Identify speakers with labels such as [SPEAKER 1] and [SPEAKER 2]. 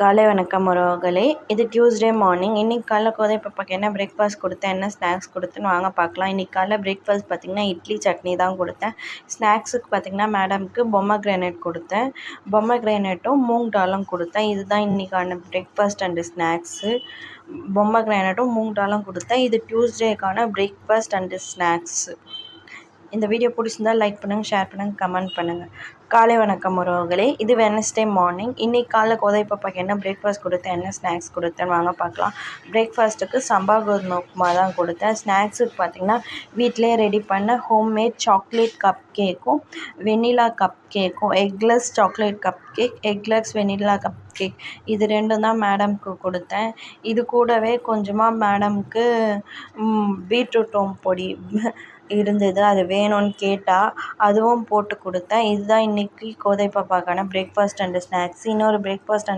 [SPEAKER 1] காலை வணக்கம் உறவுகளே. இது டியூஸ்டே மார்னிங். இன்றைக்கி காலைல கோதை பாப்பாக்கு என்ன பிரேக்ஃபாஸ்ட் கொடுத்தேன், என்ன ஸ்நாக்ஸ் கொடுத்தேன்னு வாங்க பார்க்கலாம். இன்றைக்கி காலைல பிரேக்ஃபாஸ்ட் பார்த்திங்கன்னா இட்லி சட்னி தான் கொடுத்தேன். ஸ்நாக்ஸுக்கு பார்த்திங்கன்னா மேடம்க்கு பொம்மை கிரானைட் கொடுத்தேன். பொம்மை கிரானைட்டும் மூங் டாலும் கொடுத்தேன். இதுதான் இன்றைக்கான பிரேக்ஃபாஸ்ட் அண்டு ஸ்நாக்ஸு. பொம்மை கிரானைட்டும் மூங் டாலும் கொடுத்தேன். இது டியூஸ்டேக்கான பிரேக்ஃபாஸ்ட் அண்டு ஸ்நாக்ஸு. இந்த வீடியோ பிடிச்சிருந்தால் லைக் பண்ணுங்கள், ஷேர் பண்ணுங்கள், கமெண்ட் பண்ணுங்கள். காலை வணக்கம் உறவுகளே. இது வெனஸ்டே மார்னிங். இன்றைக்கி காலைல கோதை பாப்பாக்கு என்ன பிரேக்ஃபாஸ்ட் கொடுத்தேன், என்ன ஸ்நாக்ஸ் கொடுத்தேன்னு வாங்க பார்க்கலாம். பிரேக்ஃபாஸ்ட்டுக்கு சம்பா கோதுமை உப்புமா தான் கொடுத்தேன். ஸ்நாக்ஸுக்கு பார்த்திங்கன்னா வீட்டிலே ரெடி பண்ண ஹோம்மேட் சாக்லேட் கப் கேக்கும் வெண்ணிலா கப் கேக்கும் eggless chocolate cup cake, eggless vanilla cup cake, இது ரெண்டும் தான் மேடம்க்கு கொடுத்தேன். இது கூடவே கொஞ்சமாக மேடம்க்கு பீட்ரூட்டும் பொடி இருந்தது, அது வேணும்னு கேட்டால் அதுவும் போட்டு கொடுத்தேன். இதுதான் இன்றைக்கி கோதை பாப்பாக்கான பிரேக்ஃபாஸ்ட் அண்டு ஸ்நாக்ஸ். இன்னொரு பிரேக்ஃபாஸ்ட்